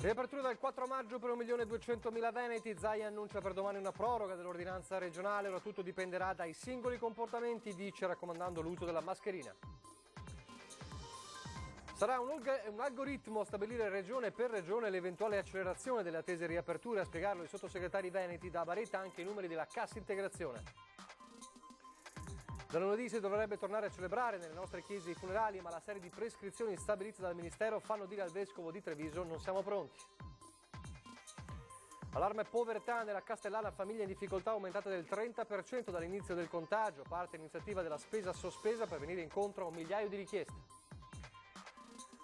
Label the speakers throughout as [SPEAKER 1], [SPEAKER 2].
[SPEAKER 1] Riapertura dal 4 maggio per 1.200.000 veneti. Zaia annuncia per domani una proroga dell'ordinanza regionale. Ora tutto dipenderà dai singoli comportamenti, dice, raccomandando l'uso della mascherina. Sarà un algoritmo stabilire regione per regione l'eventuale accelerazione delle attese riaperture. A spiegarlo i sottosegretari veneti, da Baretta anche i numeri della cassa integrazione. Da lunedì si dovrebbe tornare a celebrare nelle nostre chiese i funerali, ma la serie di prescrizioni stabilite dal Ministero fanno dire al Vescovo di Treviso: non siamo pronti. Allarme povertà nella Castellana, famiglie in difficoltà aumentate del 30% dall'inizio del contagio. Parte l'iniziativa della spesa sospesa per venire incontro a 1 migliaio di richieste.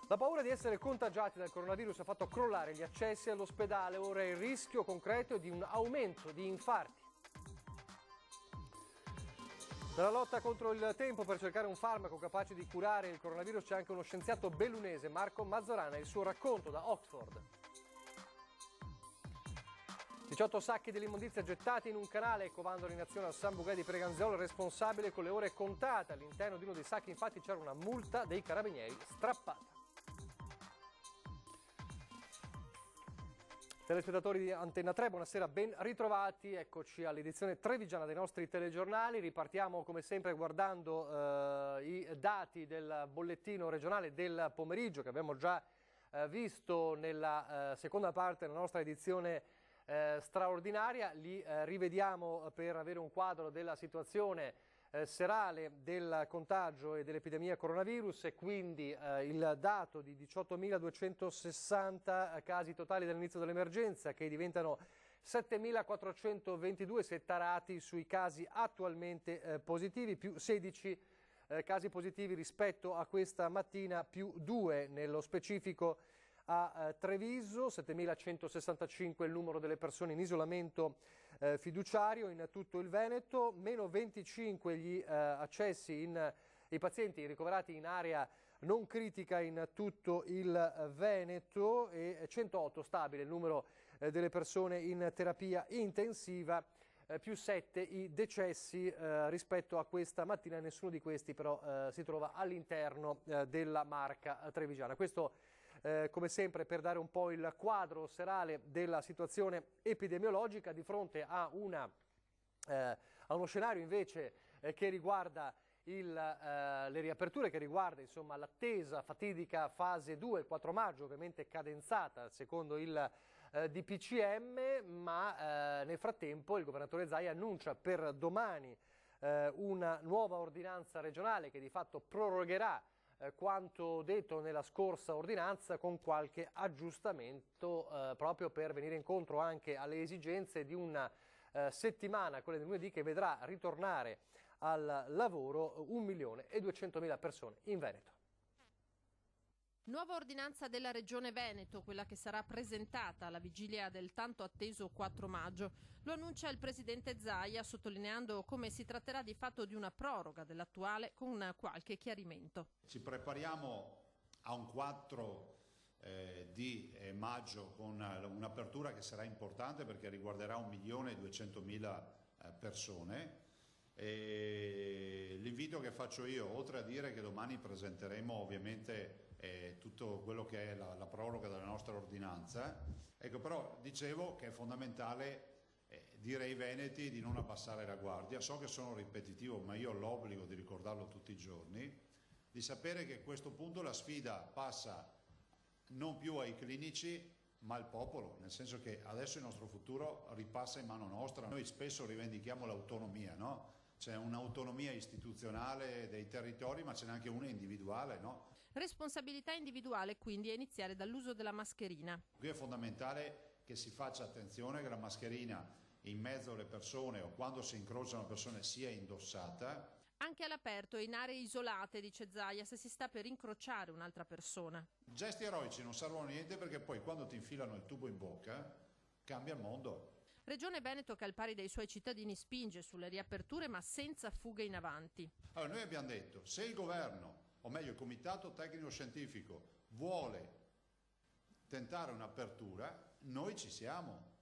[SPEAKER 1] La paura di essere contagiati dal coronavirus ha fatto crollare gli accessi all'ospedale. Ora il rischio concreto è di un aumento di infarti. Nella lotta contro il tempo per cercare un farmaco capace di curare il coronavirus c'è anche uno scienziato bellunese, Marco Mazzorana, e il suo racconto da Oxford. 18 sacchi dell'immondizia gettati in un canale, covandoli in azione a San Bugè di Preganziolo, responsabile con le ore contate. All'interno di uno dei sacchi infatti c'era una multa dei carabinieri strappata. Telespettatori di Antenna 3, buonasera, ben ritrovati. Eccoci all'edizione trevigiana dei nostri telegiornali. Ripartiamo come sempre guardando i dati del bollettino regionale del pomeriggio che abbiamo già visto nella seconda parte della nostra edizione straordinaria. Li rivediamo per avere un quadro della situazione serale del contagio e dell'epidemia coronavirus, e quindi il dato di 18.260 casi totali dall'inizio dell'emergenza, che diventano 7.422 se tarati sui casi attualmente positivi, più 16 casi positivi rispetto a questa mattina, più 2 nello specifico a Treviso. 7.165 il numero delle persone in isolamento fiduciario in tutto il Veneto, meno 25 gli accessi i pazienti ricoverati in area non critica in tutto il Veneto, e 108 stabile il numero delle persone in terapia intensiva, più 7 i decessi rispetto a questa mattina. Nessuno di questi però si trova all'interno della Marca trevigiana. Questo come sempre per dare un po' il quadro serale della situazione epidemiologica di fronte a uno scenario invece che riguarda le riaperture, che riguarda insomma l'attesa fatidica fase 2, il 4 maggio, ovviamente cadenzata secondo il DPCM, ma nel frattempo il governatore Zaia annuncia per domani una nuova ordinanza regionale che di fatto prorogherà quanto detto nella scorsa ordinanza, con qualche aggiustamento proprio per venire incontro anche alle esigenze di una settimana, quella di lunedì, che vedrà ritornare al lavoro 1.200.000 persone in Veneto.
[SPEAKER 2] Nuova ordinanza della Regione Veneto, quella che sarà presentata alla vigilia del tanto atteso 4 maggio. Lo annuncia il presidente Zaia, sottolineando come si tratterà di fatto di una proroga dell'attuale con qualche chiarimento.
[SPEAKER 3] Ci prepariamo a un 4 di maggio con un'apertura che sarà importante perché riguarderà 1.200.000 persone. L'invito che faccio io, oltre a dire che domani presenteremo ovviamente tutto quello che è la proroga della nostra ordinanza, ecco, però dicevo che è fondamentale dire ai veneti di non abbassare la guardia. So che sono ripetitivo, ma io ho l'obbligo di ricordarlo tutti i giorni, di sapere che a questo punto la sfida passa non più ai clinici ma al popolo, nel senso che adesso il nostro futuro ripassa in mano nostra. Noi spesso rivendichiamo l'autonomia, no? C'è un'autonomia istituzionale dei territori, ma ce n'è anche una individuale, no?
[SPEAKER 2] Responsabilità individuale quindi, a iniziare dall'uso della mascherina.
[SPEAKER 3] Qui è fondamentale che si faccia attenzione che la mascherina in mezzo alle persone o quando si incrociano persone sia indossata.
[SPEAKER 2] Anche all'aperto e in aree isolate, dice Zaia, se si sta per incrociare un'altra persona.
[SPEAKER 3] Gesti eroici non servono a niente, perché poi quando ti infilano il tubo in bocca cambia il mondo.
[SPEAKER 2] Regione Veneto che al pari dei suoi cittadini spinge sulle riaperture ma senza fughe in avanti.
[SPEAKER 3] Allora, noi abbiamo detto, se il governo, o meglio il comitato tecnico scientifico, vuole tentare un'apertura, noi ci siamo.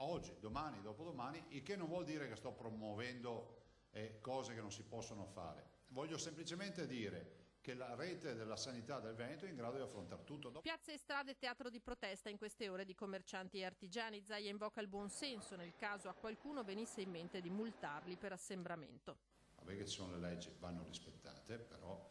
[SPEAKER 3] Oggi, domani, dopodomani, il che non vuol dire che sto promuovendo cose che non si possono fare. Voglio semplicemente dire che che la rete della sanità del Veneto è in grado di affrontare tutto.
[SPEAKER 2] Piazze e strade teatro di protesta in queste ore di commercianti e artigiani. Zaia invoca il buon senso nel caso a qualcuno venisse in mente di multarli per assembramento.
[SPEAKER 3] Vabbè che ci sono le leggi, vanno rispettate, però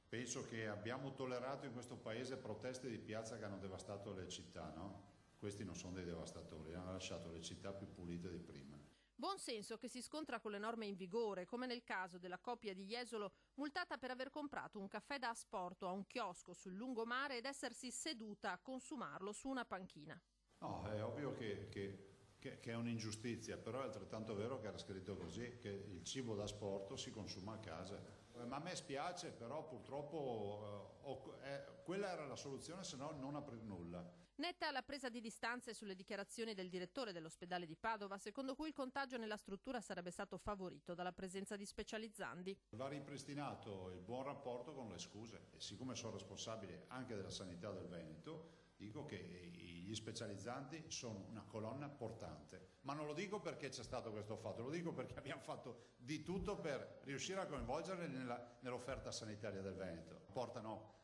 [SPEAKER 3] penso che abbiamo tollerato in questo paese proteste di piazza che hanno devastato le città, no? Questi non sono dei devastatori, hanno lasciato le città più pulite di prima.
[SPEAKER 2] Buon senso che si scontra con le norme in vigore, come nel caso della coppia di Jesolo multata per aver comprato un caffè da asporto a un chiosco sul lungomare ed essersi seduta a consumarlo su una panchina.
[SPEAKER 3] No, è ovvio che è un'ingiustizia, però è altrettanto vero che era scritto così, che il cibo da asporto si consuma a casa. Ma a me spiace, però purtroppo quella era la soluzione, se no non aprire nulla.
[SPEAKER 2] Netta la presa di distanze sulle dichiarazioni del direttore dell'ospedale di Padova, secondo cui il contagio nella struttura sarebbe stato favorito dalla presenza di specializzandi.
[SPEAKER 3] Va ripristinato il buon rapporto con le scuse e siccome sono responsabile anche della sanità del Veneto, dico che gli specializzanti sono una colonna portante. Ma non lo dico perché c'è stato questo fatto, lo dico perché abbiamo fatto di tutto per riuscire a coinvolgerli nell'offerta sanitaria del Veneto. Portano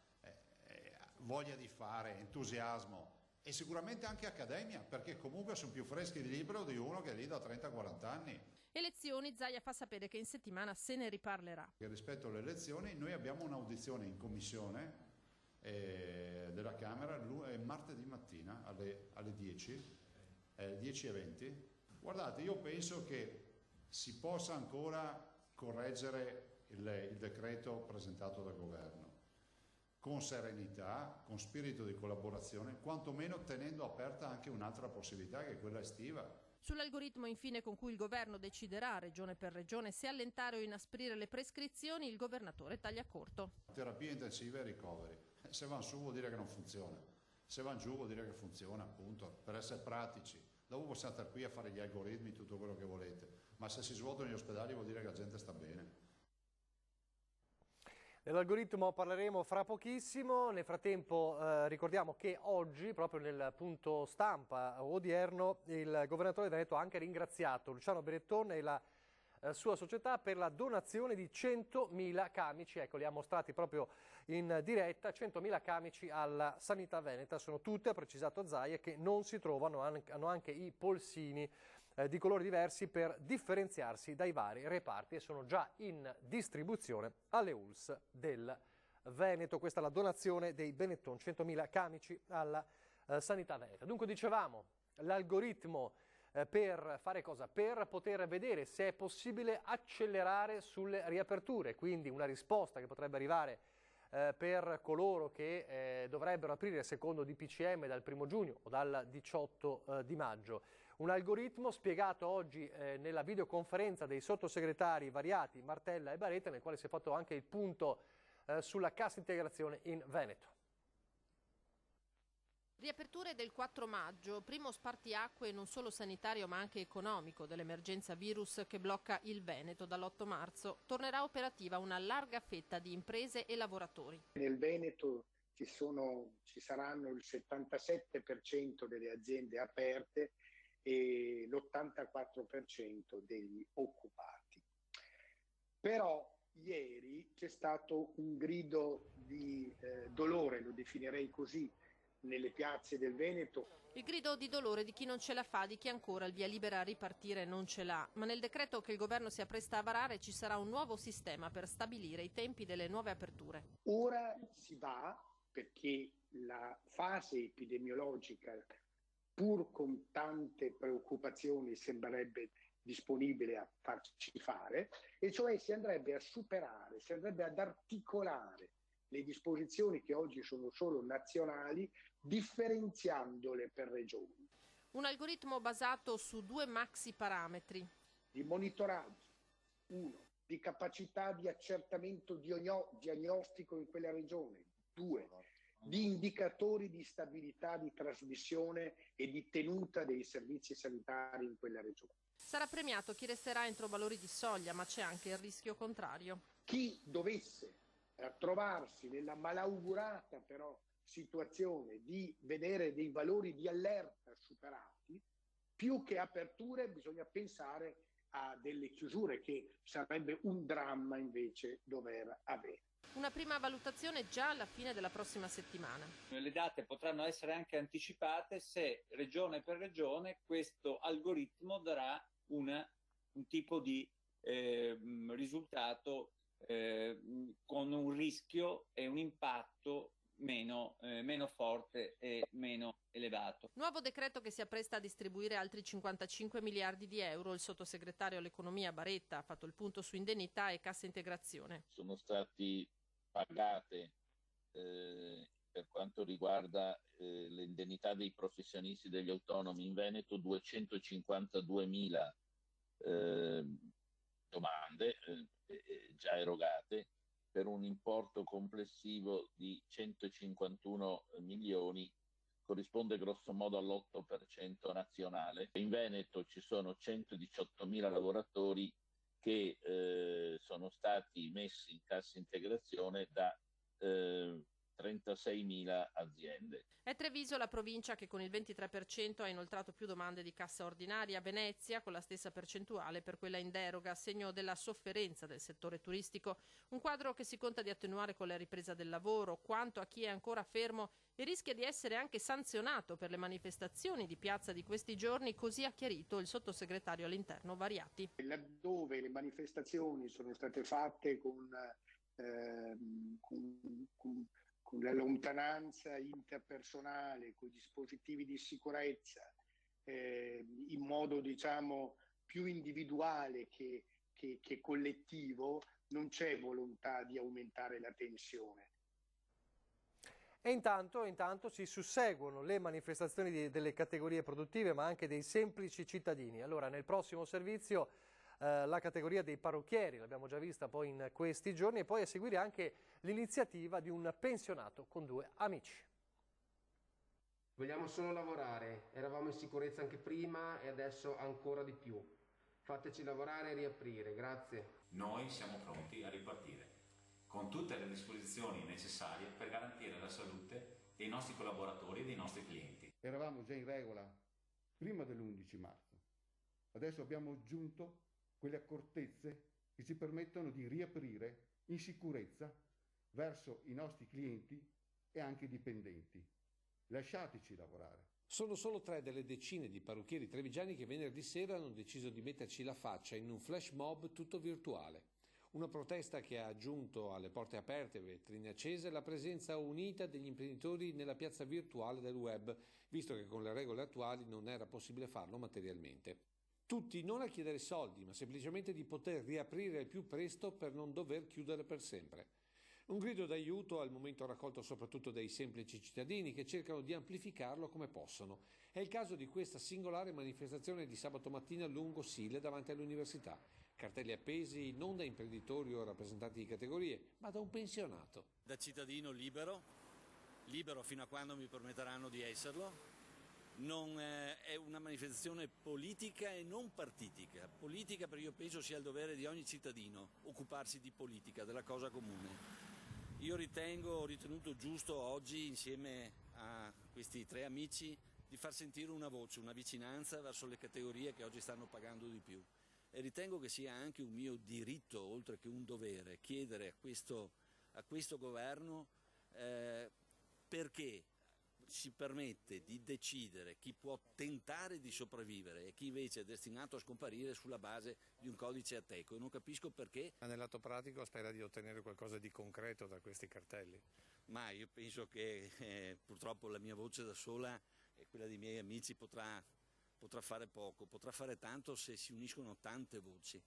[SPEAKER 3] voglia di fare, entusiasmo. E sicuramente anche accademia, perché comunque sono più freschi di libro di uno che è lì da 30-40 anni.
[SPEAKER 2] Elezioni, Zaia fa sapere che in settimana se ne riparlerà.
[SPEAKER 3] E rispetto alle elezioni, noi abbiamo un'audizione in commissione della Camera martedì mattina alle 10, 10:20. Guardate, io penso che si possa ancora correggere il decreto presentato dal governo. Con serenità, con spirito di collaborazione, quantomeno tenendo aperta anche un'altra possibilità che è quella estiva.
[SPEAKER 2] Sull'algoritmo infine con cui il governo deciderà regione per regione se allentare o inasprire le prescrizioni, il governatore taglia corto.
[SPEAKER 3] Terapie intensive e ricoveri. Se vanno su vuol dire che non funziona, se vanno giù vuol dire che funziona, appunto, per essere pratici. Dopo possiamo stare qui a fare gli algoritmi, tutto quello che volete, ma se si svuotano gli ospedali vuol dire che la gente sta bene.
[SPEAKER 1] Dell'algoritmo parleremo fra pochissimo, nel frattempo ricordiamo che oggi, proprio nel punto stampa odierno, il governatore Veneto ha anche ringraziato Luciano Benetton e la sua società per la donazione di 100.000 camici, ecco li ha mostrati proprio in diretta, 100.000 camici alla sanità veneta, sono tutte, ha precisato Zaia, che non si trovano, hanno anche i polsini di colori diversi per differenziarsi dai vari reparti e sono già in distribuzione alle ULSS del Veneto. Questa è la donazione dei Benetton, 100.000 camici alla sanità veneta. Dunque dicevamo, l'algoritmo per fare cosa? Per poter vedere se è possibile accelerare sulle riaperture, quindi una risposta che potrebbe arrivare per coloro che dovrebbero aprire secondo DPCM dal 1 giugno o dal 18 di maggio. Un algoritmo spiegato oggi nella videoconferenza dei sottosegretari variati Martella e Baretta, nel quale si è fatto anche il punto sulla cassa integrazione in Veneto.
[SPEAKER 2] Riaperture del 4 maggio, primo spartiacque non solo sanitario ma anche economico dell'emergenza virus che blocca il Veneto dall'8 marzo. Tornerà operativa una larga fetta di imprese e lavoratori.
[SPEAKER 4] Nel Veneto ci saranno il 77% delle aziende aperte e l'84% degli occupati. Però ieri c'è stato un grido di dolore, lo definirei così, nelle piazze del Veneto.
[SPEAKER 2] Il grido di dolore di chi non ce la fa, di chi ancora il via libera a ripartire non ce l'ha. Ma nel decreto che il governo si appresta a varare ci sarà un nuovo sistema per stabilire i tempi delle nuove aperture.
[SPEAKER 4] Ora si va, perché la fase epidemiologica, pur con tante preoccupazioni, sembrerebbe disponibile a farci fare, e cioè si andrebbe a superare, si andrebbe ad articolare le disposizioni che oggi sono solo nazionali, differenziandole per regioni.
[SPEAKER 2] Un algoritmo basato su 2 maxi parametri.
[SPEAKER 4] Di monitoraggio, 1, di capacità di accertamento diagnostico in quella regione, 2, di indicatori di stabilità di trasmissione e di tenuta dei servizi sanitari in quella regione.
[SPEAKER 2] Sarà premiato chi resterà entro valori di soglia, ma c'è anche il rischio contrario.
[SPEAKER 4] Chi dovesse trovarsi nella malaugurata però situazione di vedere dei valori di allerta superati, più che aperture bisogna pensare a delle chiusure, che sarebbe un dramma invece dover avere.
[SPEAKER 2] Una prima valutazione già alla fine della prossima settimana.
[SPEAKER 5] Le date potranno essere anche anticipate se regione per regione questo algoritmo darà un tipo di risultato con un rischio e un impatto meno forte e meno elevato.
[SPEAKER 2] Nuovo decreto che si appresta a distribuire altri 55 miliardi di euro. Il sottosegretario all'economia Baretta ha fatto il punto su indennità e cassa integrazione.
[SPEAKER 6] Sono stati pagate per quanto riguarda le indennità dei professionisti degli autonomi in Veneto 252.000 domande già erogate per un importo complessivo di 151 milioni, corrisponde grosso modo all'8% nazionale. In Veneto ci sono 118.000 lavoratori che sono stati messi in cassa integrazione da 36.000 aziende.
[SPEAKER 2] È Treviso la provincia che con il 23% ha inoltrato più domande di cassa ordinaria. Venezia con la stessa percentuale per quella in deroga, segno della sofferenza del settore turistico. Un quadro che si conta di attenuare con la ripresa del lavoro. Quanto a chi è ancora fermo e rischia di essere anche sanzionato per le manifestazioni di piazza di questi giorni, così ha chiarito il sottosegretario all'interno Variati.
[SPEAKER 4] Laddove le manifestazioni sono state fatte con la lontananza interpersonale, con i dispositivi di sicurezza, in modo diciamo più individuale che collettivo, non c'è volontà di aumentare la tensione.
[SPEAKER 1] E intanto si susseguono le manifestazioni delle categorie produttive ma anche dei semplici cittadini. Allora nel prossimo servizio la categoria dei parrucchieri, l'abbiamo già vista poi in questi giorni, e poi a seguire anche l'iniziativa di un pensionato con 2 amici.
[SPEAKER 7] Vogliamo solo lavorare, eravamo in sicurezza anche prima e adesso ancora di più. Fateci lavorare e riaprire, grazie.
[SPEAKER 8] Noi siamo pronti a ripartire, con tutte le disposizioni necessarie per garantire la salute dei nostri collaboratori e dei nostri clienti.
[SPEAKER 9] Eravamo già in regola prima dell'11 marzo, adesso abbiamo aggiunto quelle accortezze che ci permettono di riaprire in sicurezza verso i nostri clienti e anche i dipendenti. Lasciateci lavorare.
[SPEAKER 10] Sono solo 3 delle decine di parrucchieri trevigiani che venerdì sera hanno deciso di metterci la faccia in un flash mob tutto virtuale. Una protesta che ha aggiunto alle porte aperte e vetrine accese la presenza unita degli imprenditori nella piazza virtuale del web, visto che con le regole attuali non era possibile farlo materialmente. Tutti non a chiedere soldi, ma semplicemente di poter riaprire al più presto per non dover chiudere per sempre. Un grido d'aiuto al momento raccolto soprattutto dai semplici cittadini che cercano di amplificarlo come possono. È il caso di questa singolare manifestazione di sabato mattina lungo Sile davanti all'università. Cartelli appesi non da imprenditori o rappresentanti di categorie, ma da un pensionato.
[SPEAKER 11] Da cittadino libero fino a quando mi permetteranno di esserlo. Non è una manifestazione politica e non partitica. Politica perché io penso sia il dovere di ogni cittadino occuparsi di politica, della cosa comune. Io ho ritenuto giusto oggi, insieme a questi 3 amici, di far sentire una voce, una vicinanza verso le categorie che oggi stanno pagando di più. E ritengo che sia anche un mio diritto, oltre che un dovere, chiedere a questo governo perché si permette di decidere chi può tentare di sopravvivere e chi invece è destinato a scomparire sulla base di un codice Ateco. E non capisco perché.
[SPEAKER 10] Nell'atto pratico spera di ottenere qualcosa di concreto da questi cartelli?
[SPEAKER 11] Ma io penso che purtroppo la mia voce da sola e quella dei miei amici potrà fare poco, potrà fare tanto se si uniscono tante voci.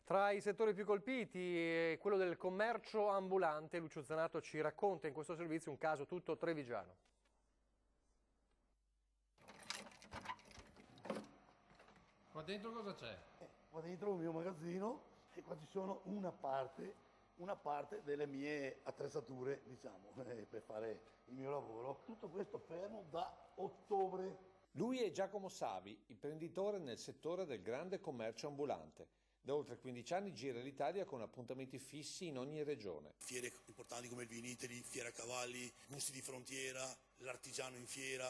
[SPEAKER 1] Tra i settori più colpiti, quello del commercio ambulante, Lucio Zanato ci racconta in questo servizio un caso tutto trevigiano.
[SPEAKER 10] Qua dentro cosa c'è?
[SPEAKER 12] Qua dentro il mio magazzino e qua ci sono una parte delle mie attrezzature, diciamo, per fare il mio lavoro. Tutto questo fermo da ottobre.
[SPEAKER 10] Lui è Giacomo Savi, imprenditore nel settore del grande commercio ambulante. Da oltre 15 anni gira l'Italia con appuntamenti fissi in ogni regione.
[SPEAKER 13] Fiere importanti come il Viniteri, Fiera Cavalli, Gusti di Frontiera, l'Artigiano in Fiera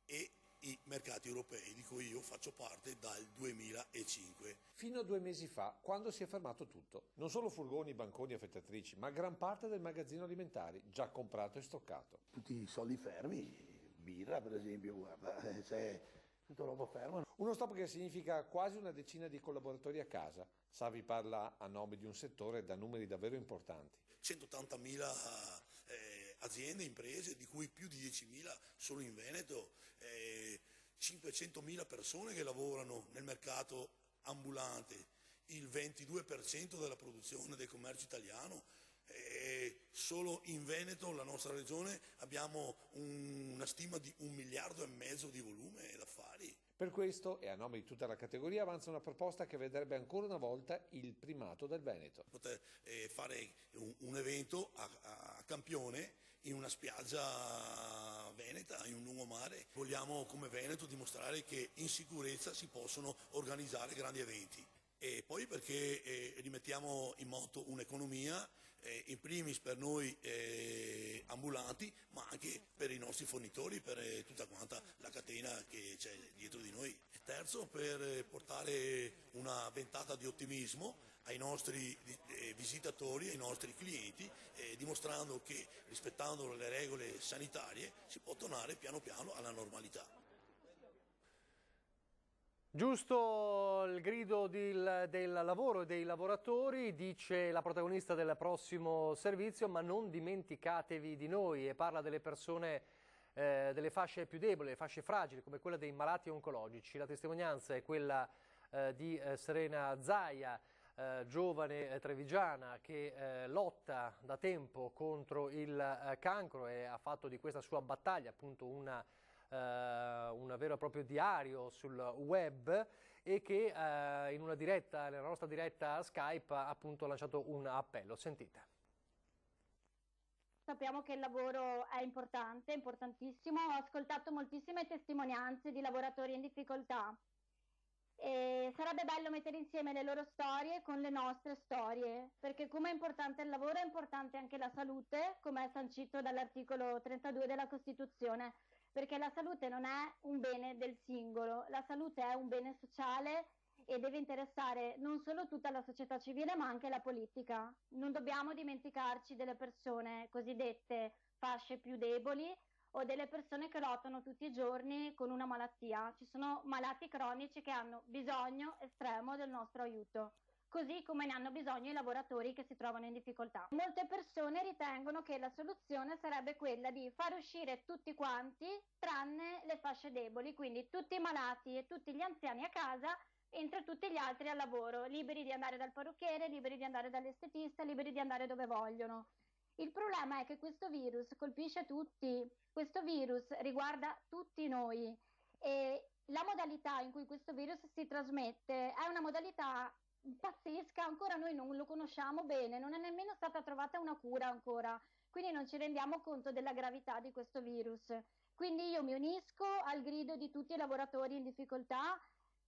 [SPEAKER 13] e i mercati europei europei di cui io faccio parte dal 2005.
[SPEAKER 10] Fino a 2 mesi fa, quando si è fermato tutto. Non solo furgoni, banconi e affettatrici, ma gran parte del magazzino alimentari, già comprato e stoccato.
[SPEAKER 12] Tutti i soldi fermi, birra per esempio, guarda, c'è tutta roba ferma.
[SPEAKER 10] Uno stop che significa quasi una decina di collaboratori a casa. Savi parla a nome di un settore da numeri davvero importanti.
[SPEAKER 13] 180.000 aziende, imprese, di cui più di 10.000 solo in Veneto, 500.000 persone che lavorano nel mercato ambulante, il 22% della produzione del commercio italiano. Solo in Veneto, la nostra regione, abbiamo una stima di 1,5 miliardi di volume d'affari.
[SPEAKER 10] Per questo, e a nome di tutta la categoria, avanza una proposta che vedrebbe ancora una volta il primato del Veneto.
[SPEAKER 13] Poter fare un evento a Campione in una spiaggia veneta, in un lungomare. Vogliamo come Veneto dimostrare che in sicurezza si possono organizzare grandi eventi. E poi perché rimettiamo in moto un'economia, in primis per noi ambulanti, ma anche per i nostri fornitori, per tutta quanta la catena che c'è dietro di noi. E terzo, per portare una ventata di ottimismo ai nostri visitatori, ai nostri clienti, dimostrando che rispettando le regole sanitarie si può tornare piano piano alla normalità.
[SPEAKER 1] Giusto il grido del lavoro e dei lavoratori, dice la protagonista del prossimo servizio, ma non dimenticatevi di noi, e parla delle persone, delle fasce più deboli, le fasce fragili, come quella dei malati oncologici. La testimonianza è quella di Serena Zaia, giovane trevigiana che lotta da tempo contro il cancro e ha fatto di questa sua battaglia appunto un vero e proprio diario sul web, e che nella nostra diretta Skype ha appunto lanciato un appello. Sentite.
[SPEAKER 14] Sappiamo che il lavoro è importante, importantissimo. Ho ascoltato moltissime testimonianze di lavoratori in difficoltà e sarebbe bello mettere insieme le loro storie con le nostre storie, perché come è importante il lavoro è importante anche la salute, come è sancito dall'articolo 32 della Costituzione. Perché la salute non è un bene del singolo, la salute è un bene sociale e deve interessare non solo tutta la società civile ma anche la politica. Non dobbiamo dimenticarci delle persone cosiddette fasce più deboli o delle persone che lottano tutti i giorni con una malattia. Ci sono malati cronici che hanno bisogno estremo del nostro aiuto, così come ne hanno bisogno i lavoratori che si trovano in difficoltà. Molte persone ritengono che la soluzione sarebbe quella di far uscire tutti quanti, tranne le fasce deboli, quindi tutti i malati e tutti gli anziani a casa, mentre tutti gli altri al lavoro, liberi di andare dal parrucchiere, liberi di andare dall'estetista, liberi di andare dove vogliono. Il problema è che questo virus colpisce tutti, questo virus riguarda tutti noi e la modalità in cui questo virus si trasmette è una modalità pazzesca, ancora noi non lo conosciamo bene, non è nemmeno stata trovata una cura ancora, quindi non ci rendiamo conto della gravità di questo virus. Quindi io mi unisco al grido di tutti i lavoratori in difficoltà,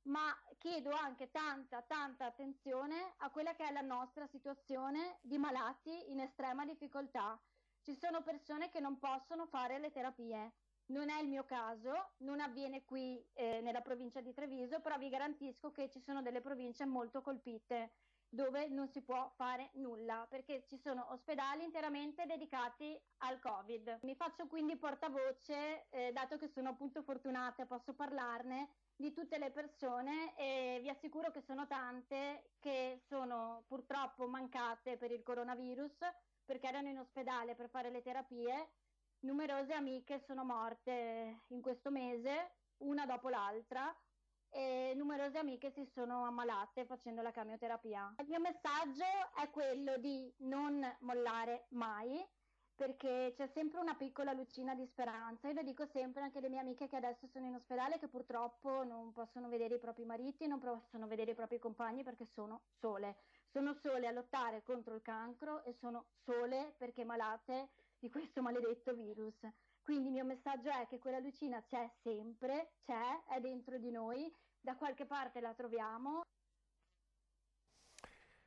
[SPEAKER 14] ma chiedo anche tanta attenzione a quella che è la nostra situazione di malati in estrema difficoltà. Ci sono persone che non possono fare le terapie. Non è il mio caso, non avviene qui nella provincia di Treviso, però vi garantisco che ci sono delle province molto colpite dove non si può fare nulla perché ci sono ospedali interamente dedicati al Covid. Mi faccio quindi portavoce, dato che sono appunto fortunata e posso parlarne, di tutte le persone, e vi assicuro che sono tante che sono purtroppo mancate per il coronavirus perché erano in ospedale per fare le terapie. Numerose amiche sono morte in questo mese, una dopo l'altra, e numerose amiche si sono ammalate facendo la camioterapia. Il mio messaggio è quello di non mollare mai, perché c'è sempre una piccola lucina di speranza. Io lo dico sempre anche alle mie amiche che adesso sono in ospedale, che purtroppo non possono vedere i propri mariti, non possono vedere i propri compagni perché sono sole. Sono sole a lottare contro il cancro e sono sole perché malate di questo maledetto virus. Quindi il mio messaggio è che quella lucina c'è sempre, è dentro di noi, da qualche parte la troviamo.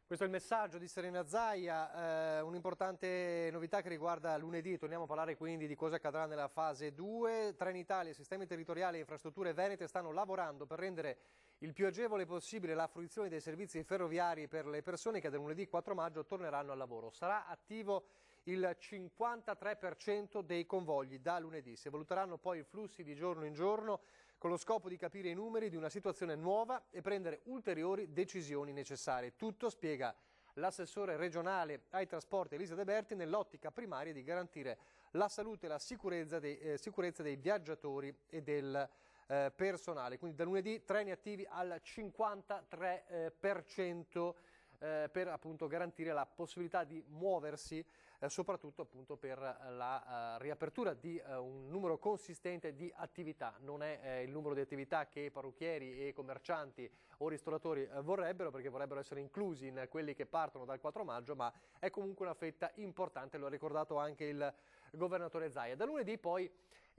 [SPEAKER 1] Questo è il messaggio di Serena Zaia, un'importante novità che riguarda lunedì. Torniamo a parlare quindi di cosa accadrà nella fase 2. Trenitalia, sistemi territoriali e infrastrutture venete stanno lavorando per rendere il più agevole possibile la fruizione dei servizi ferroviari per le persone che da lunedì 4 maggio torneranno al lavoro. Sarà attivo il 53% dei convogli da lunedì. Si valuteranno poi i flussi di giorno in giorno con lo scopo di capire i numeri di una situazione nuova e prendere ulteriori decisioni necessarie. Tutto, spiega l'assessore regionale ai trasporti Elisa De Berti, nell'ottica primaria di garantire la salute e la sicurezza dei viaggiatori e del personale. Quindi da lunedì treni attivi al 53% per appunto garantire la possibilità di muoversi, soprattutto appunto per la riapertura di un numero consistente di attività. Non è il numero di attività che parrucchieri e commercianti o ristoratori vorrebbero, perché vorrebbero essere inclusi in quelli che partono dal 4 maggio, ma è comunque una fetta importante, lo ha ricordato anche il governatore Zaia. Da lunedì poi,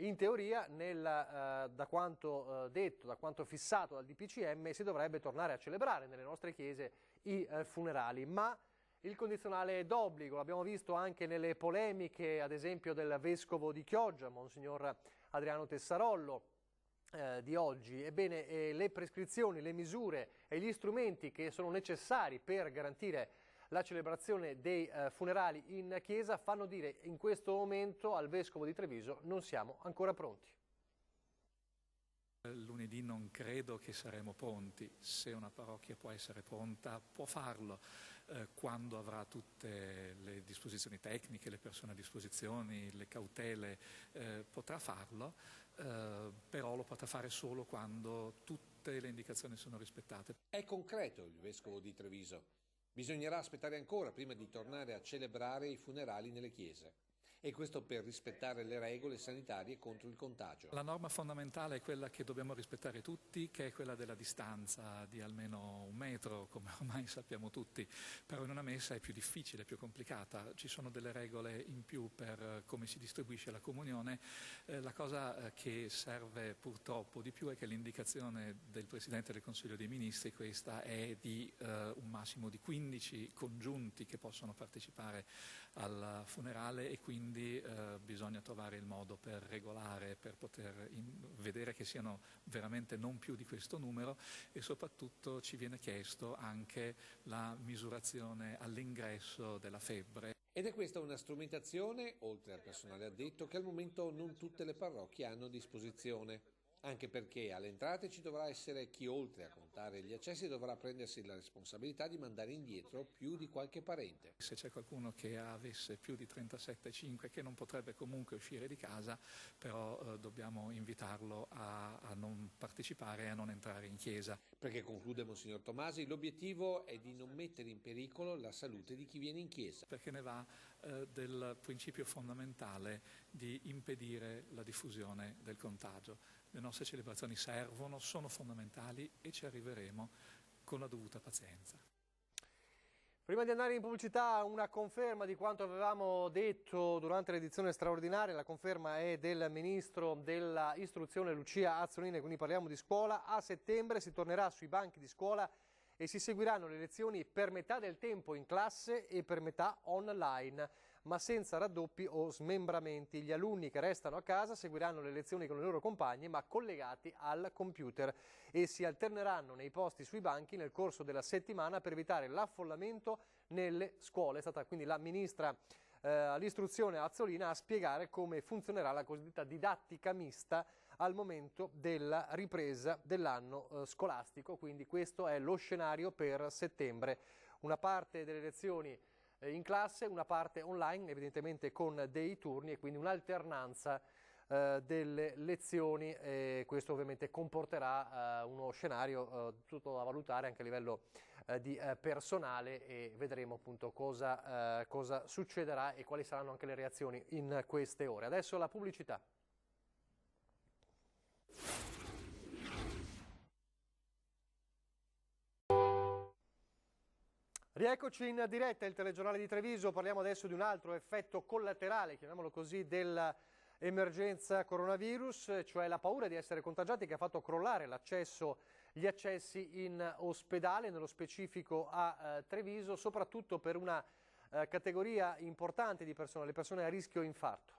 [SPEAKER 1] in teoria, da quanto detto, da quanto fissato dal DPCM, si dovrebbe tornare a celebrare nelle nostre chiese i funerali, ma il condizionale è d'obbligo. L'abbiamo visto anche nelle polemiche, ad esempio del vescovo di Chioggia, Monsignor Adriano Tessarollo, di oggi. Ebbene, le prescrizioni, le misure e gli strumenti che sono necessari per garantire la celebrazione dei funerali in chiesa fanno dire in questo momento al vescovo di Treviso: non siamo ancora pronti.
[SPEAKER 15] Lunedì non credo che saremo pronti. Se una parrocchia può essere pronta, può farlo quando avrà tutte le disposizioni tecniche, le persone a disposizione, le cautele, potrà farlo, però lo potrà fare solo quando tutte le indicazioni sono rispettate.
[SPEAKER 10] È concreto il vescovo di Treviso. Bisognerà aspettare ancora prima di tornare a celebrare i funerali nelle chiese. E questo per rispettare le regole sanitarie contro il contagio.
[SPEAKER 15] La norma fondamentale è quella che dobbiamo rispettare tutti, che è quella della distanza di almeno 1 metro, come ormai sappiamo tutti, però in una messa è più difficile, più complicata, ci sono delle regole in più per come si distribuisce la comunione. La cosa che serve purtroppo di più è che l'indicazione del Presidente del Consiglio dei Ministri, questa, è di un massimo di 15 congiunti che possono partecipare al funerale, e quindi bisogna trovare il modo per regolare, per poter vedere che siano veramente non più di questo numero, e soprattutto ci viene chiesto anche la misurazione all'ingresso della febbre.
[SPEAKER 10] Ed è questa una strumentazione, oltre al personale addetto, che al momento non tutte le parrocchie hanno a disposizione. Anche perché alle entrate ci dovrà essere chi, oltre a contare gli accessi, dovrà prendersi la responsabilità di mandare indietro più di qualche parente.
[SPEAKER 15] Se c'è qualcuno che avesse più di 37,5 che non potrebbe comunque uscire di casa, però dobbiamo invitarlo a non partecipare e a non entrare in chiesa.
[SPEAKER 10] Perché, conclude Monsignor Tomasi, l'obiettivo è di non mettere in pericolo la salute di chi viene in chiesa.
[SPEAKER 15] Perché ne va del principio fondamentale di impedire la diffusione del contagio. Le nostre celebrazioni servono, sono fondamentali e ci arriveremo con la dovuta pazienza.
[SPEAKER 1] Prima di andare in pubblicità, una conferma di quanto avevamo detto durante l'edizione straordinaria. La conferma è del Ministro dell'Istruzione Lucia Azzolina, quindi parliamo di scuola. A settembre si tornerà sui banchi di scuola e si seguiranno le lezioni per metà del tempo in classe e per metà online, ma senza raddoppi o smembramenti. Gli alunni che restano a casa seguiranno le lezioni con i loro compagni, ma collegati al computer, e si alterneranno nei posti sui banchi nel corso della settimana per evitare l'affollamento nelle scuole. È stata quindi la Ministra all'Istruzione Azzolina a spiegare come funzionerà la cosiddetta didattica mista al momento della ripresa dell'anno scolastico. Quindi questo è lo scenario per settembre: una parte delle lezioni in classe, una parte online, evidentemente con dei turni, e quindi un'alternanza delle lezioni. Questo ovviamente comporterà uno scenario tutto da valutare anche a livello di personale, e vedremo appunto cosa succederà e quali saranno anche le reazioni in queste ore. Adesso la pubblicità. Rieccoci in diretta, il telegiornale di Treviso. Parliamo adesso di un altro effetto collaterale, chiamiamolo così, del emergenza coronavirus, cioè la paura di essere contagiati che ha fatto crollare gli accessi in ospedale, nello specifico a Treviso, soprattutto per una categoria importante di persone, le persone a rischio infarto.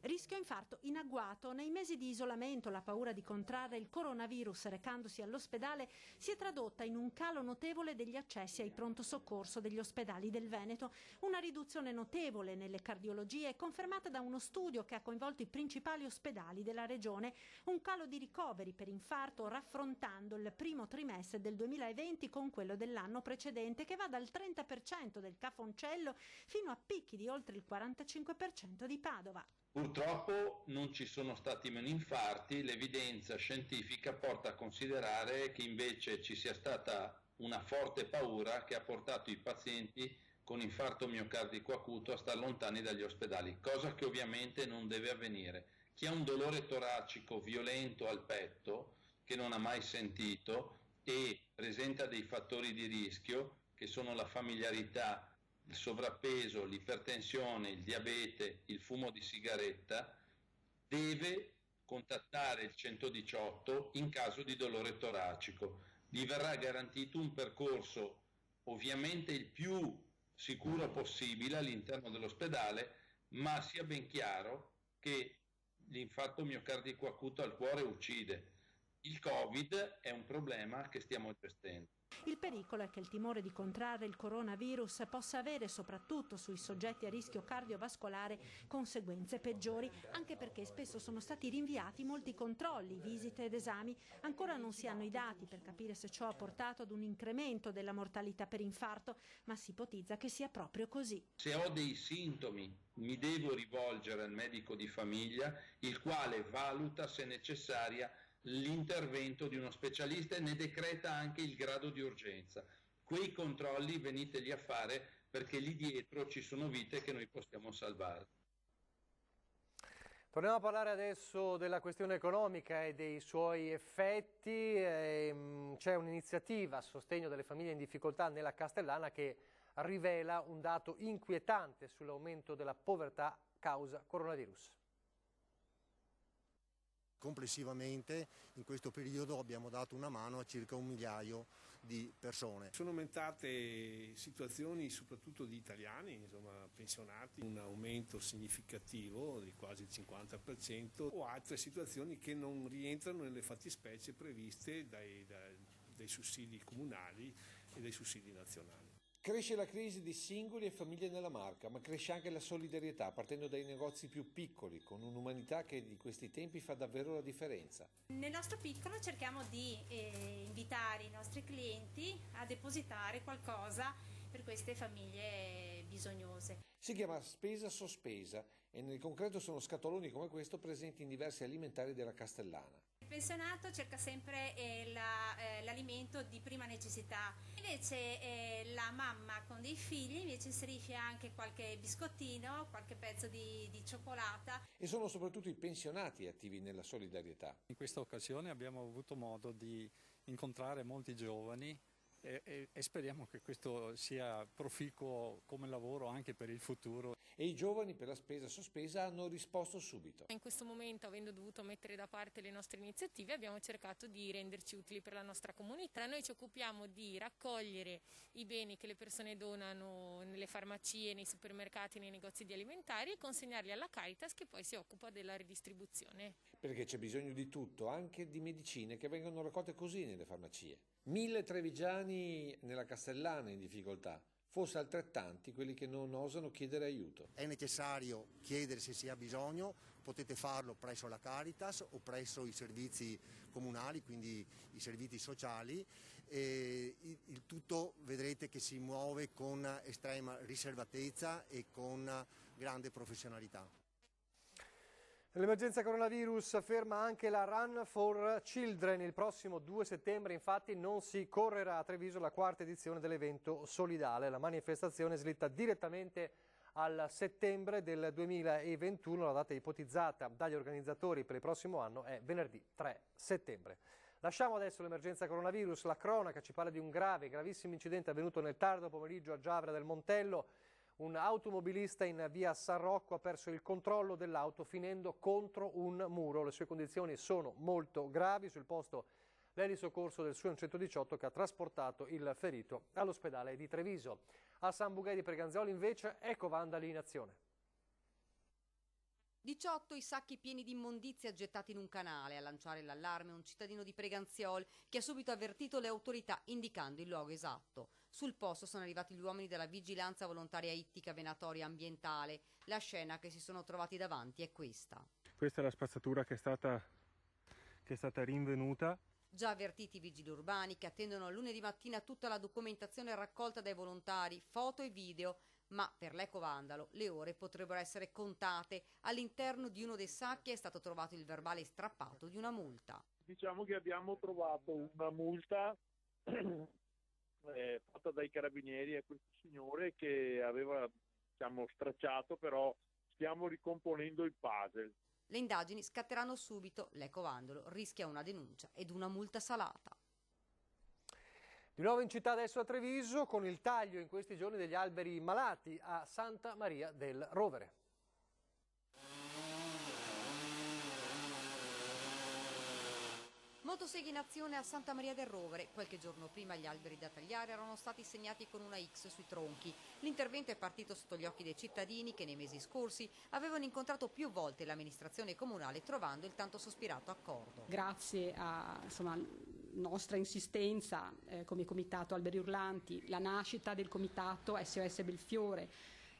[SPEAKER 16] Rischio infarto in agguato. Nei mesi di isolamento la paura di contrarre il coronavirus recandosi all'ospedale si è tradotta in un calo notevole degli accessi ai pronto soccorso degli ospedali del Veneto. Una riduzione notevole nelle cardiologie confermata da uno studio che ha coinvolto i principali ospedali della regione. Un calo di ricoveri per infarto raffrontando il primo trimestre del 2020 con quello dell'anno precedente, che va dal 30% del Cafoncello fino a picchi di oltre il 45% di Padova.
[SPEAKER 17] Purtroppo non ci sono stati meno infarti, l'evidenza scientifica porta a considerare che invece ci sia stata una forte paura che ha portato i pazienti con infarto miocardico acuto a star lontani dagli ospedali, cosa che ovviamente non deve avvenire. Chi ha un dolore toracico violento al petto, che non ha mai sentito e presenta dei fattori di rischio, che sono la familiarità, il sovrappeso, l'ipertensione, il diabete, il fumo di sigaretta, deve contattare il 118 in caso di dolore toracico. Gli verrà garantito un percorso ovviamente il più sicuro possibile all'interno dell'ospedale, ma sia ben chiaro che l'infarto miocardico acuto al cuore uccide. Il Covid è un problema che stiamo gestendo.
[SPEAKER 16] Il pericolo è che il timore di contrarre il coronavirus possa avere, soprattutto sui soggetti a rischio cardiovascolare, conseguenze peggiori, anche perché spesso sono stati rinviati molti controlli, visite ed esami. Ancora non si hanno i dati per capire se ciò ha portato ad un incremento della mortalità per infarto, ma si ipotizza che sia proprio così.
[SPEAKER 17] Se ho dei sintomi, mi devo rivolgere al medico di famiglia, il quale valuta se necessaria l'intervento di uno specialista e ne decreta anche il grado di urgenza. Quei controlli veniteli a fare, perché lì dietro ci sono vite che noi possiamo salvare.
[SPEAKER 1] Torniamo a parlare adesso della questione economica e dei suoi effetti. C'è un'iniziativa a sostegno delle famiglie in difficoltà nella Castellana che rivela un dato inquietante sull'aumento della povertà causa coronavirus.
[SPEAKER 18] Complessivamente in questo periodo abbiamo dato una mano a circa 1 migliaio di persone.
[SPEAKER 10] Sono aumentate situazioni soprattutto di italiani, insomma, pensionati, un aumento significativo di quasi il 50%, o altre situazioni che non rientrano nelle fattispecie previste dai sussidi comunali e dai sussidi nazionali.
[SPEAKER 19] Cresce la crisi di singoli e famiglie nella Marca, ma cresce anche la solidarietà, partendo dai negozi più piccoli, con un'umanità che di questi tempi fa davvero la differenza.
[SPEAKER 20] Nel nostro piccolo cerchiamo di invitare i nostri clienti a depositare qualcosa per queste famiglie bisognose.
[SPEAKER 19] Si chiama spesa sospesa e nel concreto sono scatoloni come questo presenti in diversi alimentari della Castellana.
[SPEAKER 20] Il pensionato cerca sempre l'alimento di prima necessità, invece la mamma con dei figli invece inserisce anche qualche biscottino, qualche pezzo di cioccolata.
[SPEAKER 19] E sono soprattutto i pensionati attivi nella solidarietà.
[SPEAKER 15] In questa occasione abbiamo avuto modo di incontrare molti giovani e speriamo che questo sia proficuo come lavoro anche per il futuro.
[SPEAKER 19] E i giovani per la spesa sospesa hanno risposto subito.
[SPEAKER 21] In questo momento, avendo dovuto mettere da parte le nostre iniziative, abbiamo cercato di renderci utili per la nostra comunità. Noi ci occupiamo di raccogliere i beni che le persone donano nelle farmacie, nei supermercati, nei negozi di alimentari e consegnarli alla Caritas, che poi si occupa della ridistribuzione.
[SPEAKER 19] Perché c'è bisogno di tutto, anche di medicine che vengono raccolte così nelle farmacie. 1000 trevigiani nella Castellana in difficoltà, forse altrettanti quelli che non osano chiedere aiuto.
[SPEAKER 18] È necessario chiedere se si ha bisogno, potete farlo presso la Caritas o presso i servizi comunali, quindi i servizi sociali. Il tutto vedrete che si muove con estrema riservatezza e con grande professionalità.
[SPEAKER 1] L'emergenza coronavirus ferma anche la Run for Children. Il prossimo 2 settembre infatti non si correrà a Treviso la 4ª edizione dell'evento solidale. La manifestazione slitta direttamente al settembre del 2021. La data ipotizzata dagli organizzatori per il prossimo anno è venerdì 3 settembre. Lasciamo adesso l'emergenza coronavirus. La cronaca ci parla di un gravissimo incidente avvenuto nel tardo pomeriggio a Giavra del Montello. Un automobilista in via San Rocco ha perso il controllo dell'auto finendo contro un muro. Le sue condizioni sono molto gravi. Sul posto l'elisoccorso del SUEM 118 che ha trasportato il ferito all'ospedale di Treviso. A San Bugè di Preganzioli invece ecovandali in azione.
[SPEAKER 3] 18 i sacchi pieni di immondizia gettati in un canale. A lanciare l'allarme un cittadino di Preganziol che ha subito avvertito le autorità indicando il luogo esatto. Sul posto sono arrivati gli uomini della Vigilanza Volontaria Ittica Venatoria Ambientale. La scena che si sono trovati davanti è questa.
[SPEAKER 22] Questa è la spazzatura che è stata rinvenuta.
[SPEAKER 3] Già avvertiti i vigili urbani che attendono lunedì mattina tutta la documentazione raccolta dai volontari, foto e video, ma per l'ecovandalo le ore potrebbero essere contate. All'interno di uno dei sacchi è stato trovato il verbale strappato di una multa.
[SPEAKER 23] Diciamo che abbiamo trovato una multa fatta dai carabinieri a questo signore che aveva stracciato, però stiamo ricomponendo il puzzle.
[SPEAKER 3] Le indagini scatteranno subito, l'ecovandalo rischia una denuncia ed una multa salata.
[SPEAKER 1] Di nuovo in città adesso a Treviso con il taglio in questi giorni degli alberi malati a Santa Maria del Rovere.
[SPEAKER 3] Motoseghe in azione a Santa Maria del Rovere. Qualche giorno prima gli alberi da tagliare erano stati segnati con una X sui tronchi. L'intervento è partito sotto gli occhi dei cittadini che nei mesi scorsi avevano incontrato più volte l'amministrazione comunale trovando il tanto sospirato accordo.
[SPEAKER 24] Grazie a nostra insistenza come Comitato Alberi Urlanti, la nascita del Comitato SOS Belfiore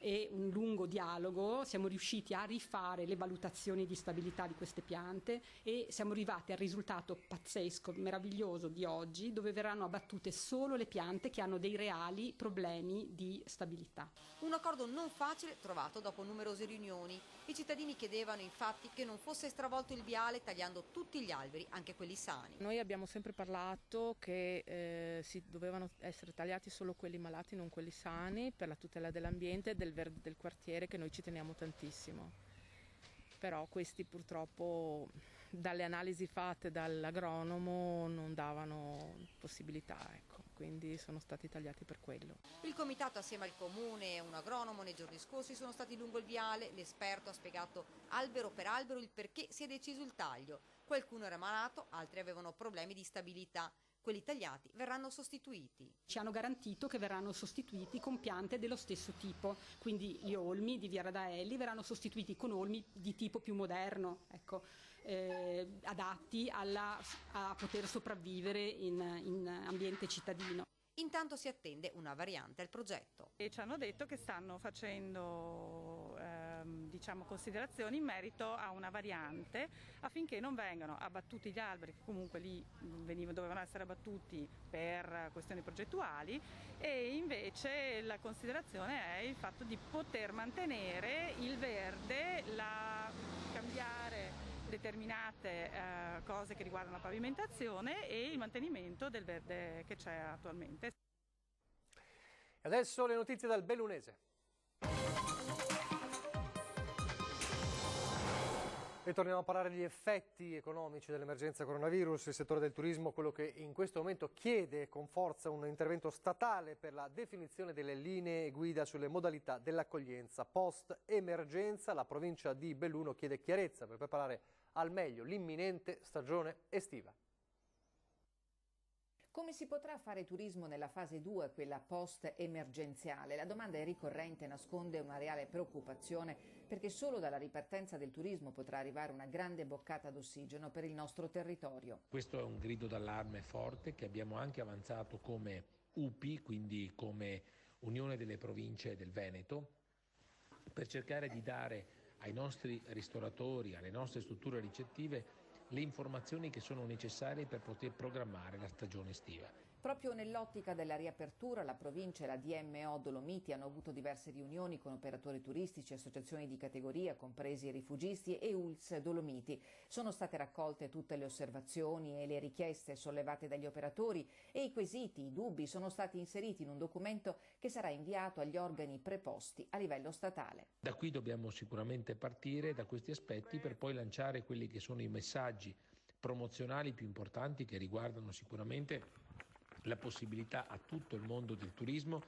[SPEAKER 24] e un lungo dialogo siamo riusciti a rifare le valutazioni di stabilità di queste piante e siamo arrivati al risultato pazzesco, meraviglioso di oggi, dove verranno abbattute solo le piante che hanno dei reali problemi di stabilità.
[SPEAKER 3] Un accordo non facile trovato dopo numerose riunioni. I cittadini chiedevano infatti che non fosse stravolto il viale tagliando tutti gli alberi, anche quelli sani.
[SPEAKER 25] Noi abbiamo sempre parlato che si dovevano essere tagliati solo quelli malati, non quelli sani, per la tutela dell'ambiente e del verde del quartiere, che noi ci teniamo tantissimo. Però questi purtroppo dalle analisi fatte dall'agronomo non davano possibilità, ecco, quindi sono stati tagliati per quello.
[SPEAKER 3] Il comitato assieme al comune e un agronomo nei giorni scorsi sono stati lungo il viale. L'esperto ha spiegato albero per albero il perché si è deciso il taglio. Qualcuno era malato, altri avevano problemi di stabilità. Quelli tagliati verranno sostituiti.
[SPEAKER 24] Ci hanno garantito che verranno sostituiti con piante dello stesso tipo, quindi gli olmi di Via Radaelli verranno sostituiti con olmi di tipo più moderno, ecco, adatti a poter sopravvivere in ambiente cittadino.
[SPEAKER 3] Intanto si attende una variante al progetto.
[SPEAKER 26] E ci hanno detto che stanno facendo considerazioni in merito a una variante affinché non vengano abbattuti gli alberi che comunque lì dovevano essere abbattuti per questioni progettuali, e invece la considerazione è il fatto di poter mantenere il verde, cambiare determinate cose che riguardano la pavimentazione e il mantenimento del verde che c'è attualmente.
[SPEAKER 1] Adesso le notizie dal Bellunese. E torniamo a parlare degli effetti economici dell'emergenza coronavirus. Il settore del turismo, quello che in questo momento chiede con forza un intervento statale per la definizione delle linee guida sulle modalità dell'accoglienza post-emergenza. La provincia di Belluno chiede chiarezza per preparare al meglio l'imminente stagione estiva.
[SPEAKER 27] Come si potrà fare turismo nella fase 2, quella post-emergenziale? La domanda è ricorrente e nasconde una reale preoccupazione, perché solo dalla ripartenza del turismo potrà arrivare una grande boccata d'ossigeno per il nostro territorio.
[SPEAKER 28] Questo è un grido d'allarme forte che abbiamo anche avanzato come UPI, quindi come Unione delle Province del Veneto, per cercare di dare ai nostri ristoratori, alle nostre strutture ricettive, le informazioni che sono necessarie per poter programmare la stagione estiva.
[SPEAKER 27] Proprio nell'ottica della riapertura, la provincia e la DMO Dolomiti hanno avuto diverse riunioni con operatori turistici, associazioni di categoria, compresi i rifugisti e ULS Dolomiti. Sono state raccolte tutte le osservazioni e le richieste sollevate dagli operatori e i quesiti, i dubbi sono stati inseriti in un documento che sarà inviato agli organi preposti a livello statale.
[SPEAKER 28] Da qui dobbiamo sicuramente partire da questi aspetti per poi lanciare quelli che sono i messaggi promozionali più importanti che riguardano sicuramente la possibilità a tutto il mondo del turismo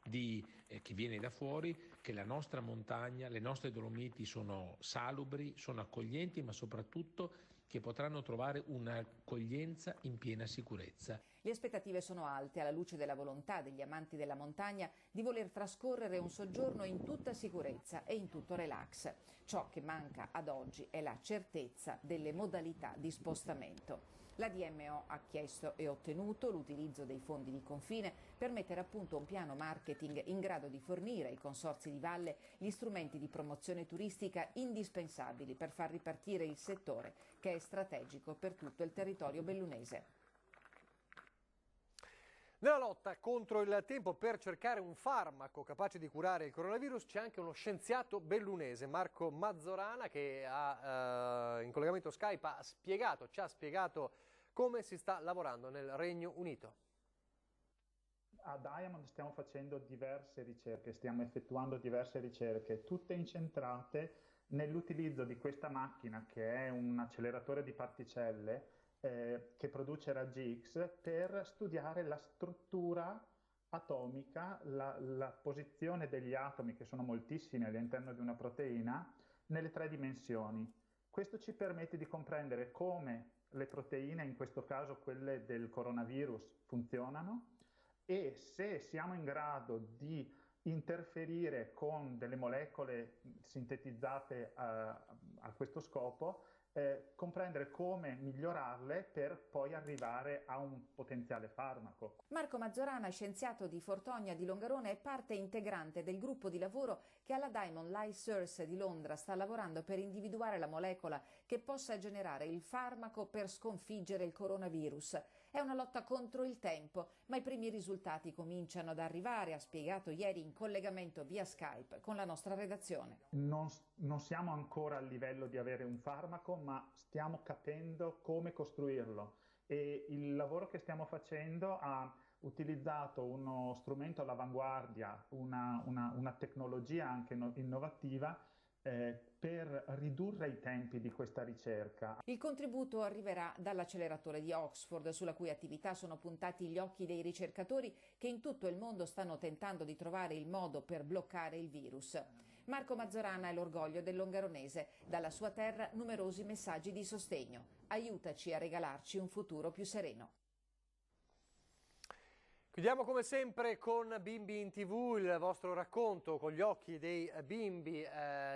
[SPEAKER 28] che viene da fuori, che la nostra montagna, le nostre Dolomiti sono salubri, sono accoglienti, ma soprattutto che potranno trovare un'accoglienza in piena sicurezza.
[SPEAKER 27] Le aspettative sono alte alla luce della volontà degli amanti della montagna di voler trascorrere un soggiorno in tutta sicurezza e in tutto relax. Ciò che manca ad oggi è la certezza delle modalità di spostamento. La DMO ha chiesto e ottenuto l'utilizzo dei fondi di confine per mettere a punto un piano marketing in grado di fornire ai consorzi di valle gli strumenti di promozione turistica indispensabili per far ripartire il settore, che è strategico per tutto il territorio bellunese.
[SPEAKER 1] Nella lotta contro il tempo per cercare un farmaco capace di curare il coronavirus c'è anche uno scienziato bellunese, Marco Mazzorana, che in collegamento Skype ci ha spiegato come si sta lavorando nel Regno Unito.
[SPEAKER 2] A Diamond stiamo facendo diverse ricerche, stiamo effettuando diverse ricerche, tutte incentrate nell'utilizzo di questa macchina, che è un acceleratore di particelle, che produce raggi X, per studiare la struttura atomica, la posizione degli atomi, che sono moltissimi all'interno di una proteina, nelle 3 dimensioni. Questo ci permette di comprendere come le proteine, in questo caso quelle del coronavirus, funzionano, e se siamo in grado di interferire con delle molecole sintetizzate a questo scopo, comprendere come migliorarle per poi arrivare a un potenziale farmaco.
[SPEAKER 27] Marco Mazzorana, scienziato di Fortogna di Longarone, è parte integrante del gruppo di lavoro che alla Diamond Life Source di Londra sta lavorando per individuare la molecola che possa generare il farmaco per sconfiggere il coronavirus. È una lotta contro il tempo, ma i primi risultati cominciano ad arrivare, ha spiegato ieri in collegamento via Skype con la nostra redazione.
[SPEAKER 2] Non siamo ancora al livello di avere un farmaco, ma stiamo capendo come costruirlo, e il lavoro che stiamo facendo ha utilizzato uno strumento all'avanguardia, una tecnologia anche innovativa, per ridurre i tempi di questa ricerca.
[SPEAKER 27] Il contributo arriverà dall'acceleratore di Oxford, sulla cui attività sono puntati gli occhi dei ricercatori che in tutto il mondo stanno tentando di trovare il modo per bloccare il virus. Marco Mazzorana è l'orgoglio del longaronese. Dalla sua terra numerosi messaggi di sostegno. Aiutaci a regalarci un futuro più sereno.
[SPEAKER 1] Chiudiamo come sempre con Bimbi in TV, il vostro racconto con gli occhi dei bimbi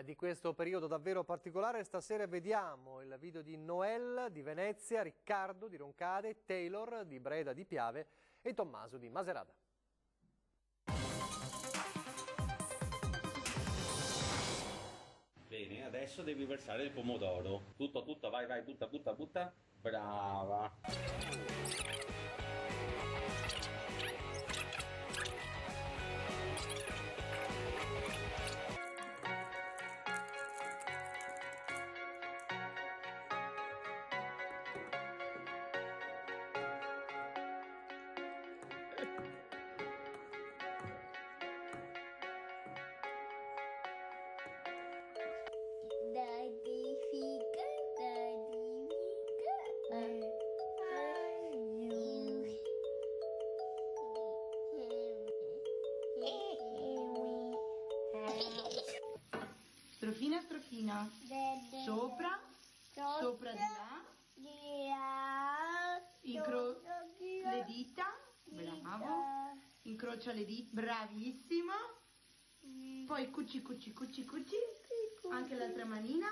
[SPEAKER 1] di questo periodo davvero particolare. Stasera vediamo il video di Noel di Venezia, Riccardo di Roncade, Taylor di Breda di Piave e Tommaso di Macerata.
[SPEAKER 4] Bene, adesso devi versare il pomodoro. Tutto, vai, butta. Brava.
[SPEAKER 5] Strofina, sopra di là, le dita, bravo, incrocia le dita, bravissimo, poi cuci, anche l'altra manina,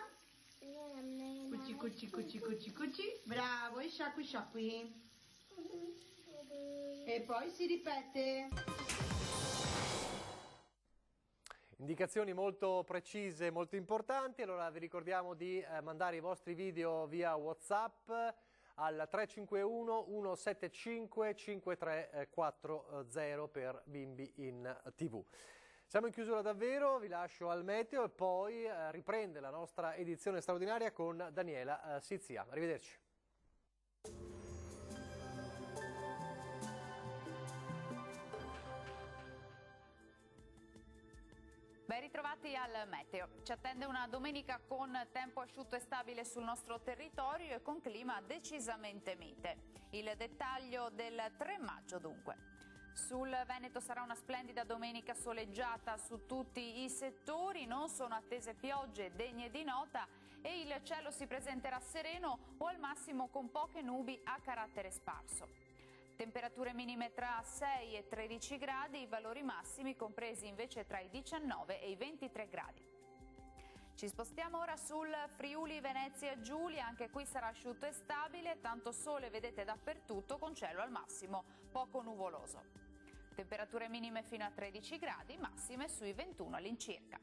[SPEAKER 5] cuci, bravo, e sciacqui, e poi si ripete.
[SPEAKER 1] Indicazioni molto precise, molto importanti. Allora vi ricordiamo di mandare i vostri video via WhatsApp al 351 175 5340 per Bimbi in TV. Siamo in chiusura davvero, vi lascio al meteo e poi riprende la nostra edizione straordinaria con Daniela Sizia. Arrivederci.
[SPEAKER 6] Ben ritrovati al meteo. Ci attende una domenica con tempo asciutto e stabile sul nostro territorio e con clima decisamente mite. Il dettaglio del 3 maggio dunque. Sul Veneto sarà una splendida domenica soleggiata su tutti i settori, non sono attese piogge degne di nota e il cielo si presenterà sereno o al massimo con poche nubi a carattere sparso. Temperature minime tra 6 e 13 gradi, i valori massimi compresi invece tra i 19 e i 23 gradi. Ci spostiamo ora sul Friuli Venezia Giulia, anche qui sarà asciutto e stabile, tanto sole vedete dappertutto con cielo al massimo poco nuvoloso. Temperature minime fino a 13 gradi, massime sui 21 all'incirca.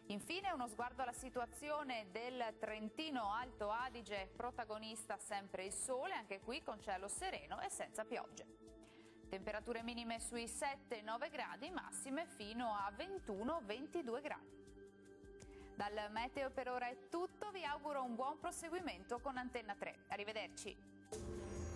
[SPEAKER 6] Infine uno sguardo alla situazione del Trentino Alto Adige, protagonista sempre il sole, anche qui con cielo sereno e senza piogge. Temperature minime sui 7-9 gradi, massime fino a 21-22 gradi. Dal meteo per ora è tutto, vi auguro un buon proseguimento con Antenna 3. Arrivederci.